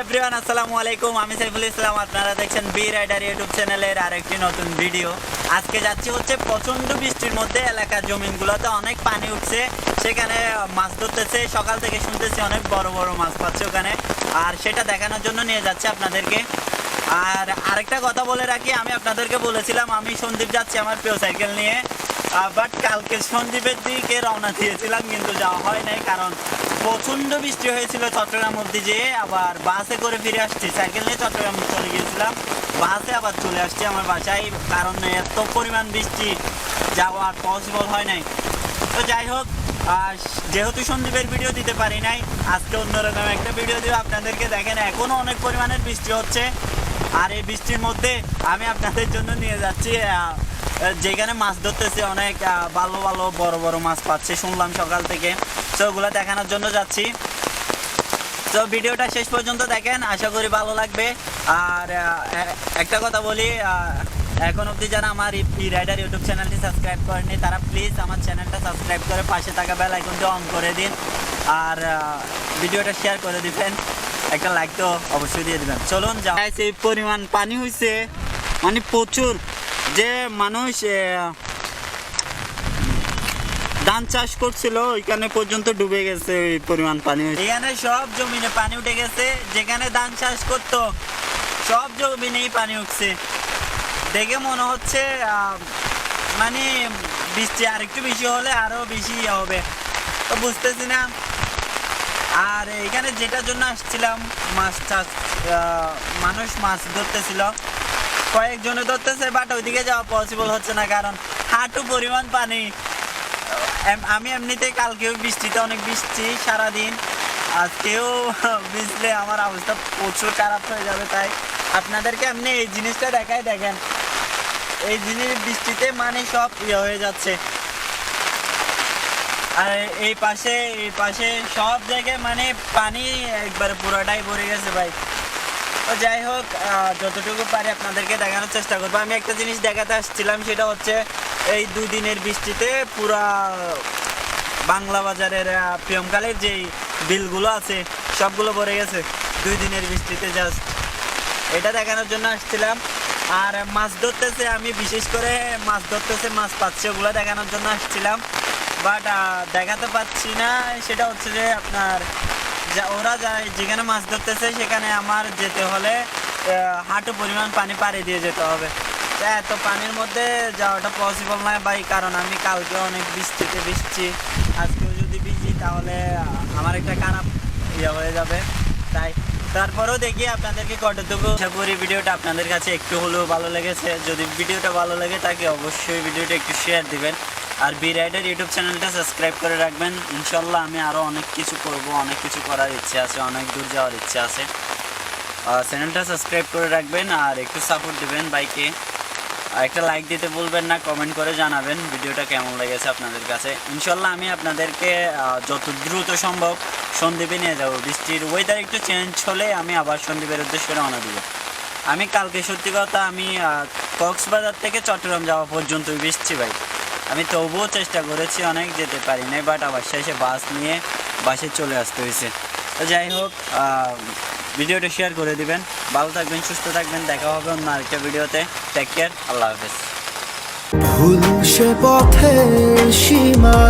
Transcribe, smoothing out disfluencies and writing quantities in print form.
Everyone আসসালামু আলাইকুম, আমি সাইফুল ইসলাম। আপনারা দেখছেন বি রাইডার ইউটিউব চ্যানেলের আরেকটি নতুন ভিডিও। আজকে যাচ্ছি হচ্ছে প্রচণ্ড বৃষ্টির মধ্যে, এলাকার জমিনগুলোতে অনেক পানি উঠছে, সেখানে মাছ ধরতেছে। সকাল থেকে শুনতেছি অনেক বড় বড় মাছ পাচ্ছে ওখানে, আর সেটা দেখানোর জন্য নিয়ে যাচ্ছে আপনাদেরকে। আর আরেকটা কথা বলে রাখি, আমি আপনাদেরকে বলেছিলাম আমি সন্দ্বীপ যাচ্ছি আমার প্রিয় সাইকেল নিয়ে, বাট কালকে সন্দ্বীপের দিকে রওনা দিয়েছিলাম, কিন্তু যাওয়া হয় নাই কারণ প্রচণ্ড বৃষ্টি হয়েছিল চট্টগ্রাম অবধি। যেয়ে আবার বাসে করে ফিরে আসছি, সাইকেল নিয়ে চট্টগ্রাম চলে গিয়েছিলাম, বাসে আবার চলে আসছি আমার বাসায়, কারণ এত পরিমাণ বৃষ্টি যাওয়া আর পসিবল হয় নাই। তো যাই হোক, যেহেতু সন্দ্বীপের ভিডিও দিতে পারি নাই, আজকে অন্যরকম একটা ভিডিও দিব আপনাদেরকে। দেখেন এখনও অনেক পরিমাণের বৃষ্টি হচ্ছে, আর এই বৃষ্টির মধ্যে আমি আপনাদের জন্য নিয়ে যাচ্ছি যেখানে মাছ ধরতেছে, অনেক ভালো ভালো বড় বড় মাছ পাচ্ছে শুনলাম সকাল থেকে। তো ওগুলো দেখানোর জন্য যাচ্ছি। তো ভিডিওটা শেষ পর্যন্ত দেখেন, আশা করি ভালো লাগবে। আর একটা কথা বলি, এখন অবধি যারা আমার বি রাইডার ইউটিউব চ্যানেলটি সাবস্ক্রাইব করেনি, তারা প্লিজ আমার চ্যানেলটা সাবস্ক্রাইব করে পাশে থাকা বেল আইকনটি অন করে দিন, আর ভিডিওটা শেয়ার করে দিবেন, একটা লাইক তো অবশ্যই দিয়ে দিবেন। চলুন যাই। এই পরিমাণ পানি হয়েছে, মানে প্রচুর, যে মানুষ ধান চাষ করছিল ওইখানে পর্যন্ত ডুবে গেছে, ওই পরিমাণ পানি হয়েছে। এখানে সব জমিনে পানি উঠে গেছে, যেখানে ধান চাষ করতো সব জমিনেই পানি উঠছে। দেখে মনে হচ্ছে মানে বৃষ্টি আর একটু বেশি হলে আরো বেশি হবে, তো বুঝতেছি না। আর এখানে যেটার জন্য আসছিলাম, মাছ চাষ, মানুষ মাছ ধরতেছিল, কয়েকজনে ধরতেছে, বাট ওইদিকে যাওয়া পসিবল হচ্ছে না কারণ হাঁটু পরিমাণ পানি। আমি এমনিতেই কালকেও বৃষ্টিতে অনেক বৃষ্টি সারাদিন, আজকেও ভিজলে আমার অবস্থা প্রচুর খারাপ হয়ে যাবে। তাই আপনাদেরকে এমনি এই জিনিসটা দেখাই, দেখেন এই জিনিস বৃষ্টিতে মানে সব হয়ে যাচ্ছে। আর এই পাশে সব জায়গায় মানে পানি একবারে পুরোটাই ভরে গেছে ভাই। তো যাই হোক, যতটুকু পারি আপনাদেরকে দেখানোর চেষ্টা করবো। আমি একটা জিনিস দেখাতে আসছিলাম, সেটা হচ্ছে এই 2 দিনের বৃষ্টিতে পুরা বাংলা বাজারের পিয়মকালের যেই বিলগুলো আছে সবগুলো ভরে গেছে 2 দিনের বৃষ্টিতে। জাস্ট এটা দেখানোর জন্য আসছিলাম। আর মাছ ধরতেছে, আমি বিশেষ করে মাছ ধরতেছে, মাছ পাচ্ছে, ওগুলো দেখানোর জন্য আসছিলাম, বাট দেখাতে পাচ্ছি না। সেটা হচ্ছে যে আপনার ওরা যায় যেখানে মাছ ধরতেছে সেখানে আমার যেতে হলে হাঁটু পরিমাণ পানি পাড়ি দিয়ে যেতে হবে। এত পানির মধ্যে যাওয়াটা পসিবল নয় ভাই, কারণ আমি কালকে অনেক বৃষ্টিতে ভিজছি, আজকেও যদি ভিজি তাহলে আমার একটা খারাপ হয়ে যাবে। তাই তারপরেও দেখি আপনাদেরকে কতটুকু। আশা করি ভিডিওটা আপনাদের কাছে একটু হলেও ভালো লেগেছে। যদি ভিডিওটা ভালো লাগে থাকে অবশ্যই ভিডিওটা একটু শেয়ার দিবেন, আর বি রাইডার ইউটিউব চ্যানেলটা সাবস্ক্রাইব করে রাখবেন। ইনশাল্লাহ আমি আরও অনেক কিছু করব, অনেক কিছু করার ইচ্ছে আছে, অনেক দূর যাওয়ার ইচ্ছে আছে। চ্যানেলটা সাবস্ক্রাইব করে রাখবেন আর একটু সাপোর্ট দিবেন বাইকে। একটা লাইক দিতে ভুলবেন না, কমেন্ট করে জানাবেন ভিডিওটা কেমন লেগেছে আপনাদের কাছে। ইনশাল্লাহ আমি আপনাদেরকে যত দ্রুত সম্ভব সন্দ্বীপে নিয়ে যাব। বৃষ্টির ওয়েদার একটু চেঞ্জ হলে আমি আবার সন্দ্বীপের উদ্দেশ্যে রওনা দিব। আমি কালকে সত্যি কথা আমি কক্সবাজার থেকে চট্টগ্রাম যাওয়া পর্যন্ত বৃষ্টি ভাই, আমি তবুও চেষ্টা করেছি, অনেক যেতে পারি নাই, বাট আবার শেষে বাস নিয়ে বাসে চলে আসতে হয়েছে। তো যাই হোক, ভিডিওটা শেয়ার করে দিবেন। ভালো থাকবেন, সুস্থ থাকবেন, দেখা হবে অন্য আরেকটা ভিডিওতে। টেক কেয়ার, আল্লাহ হাফেজ।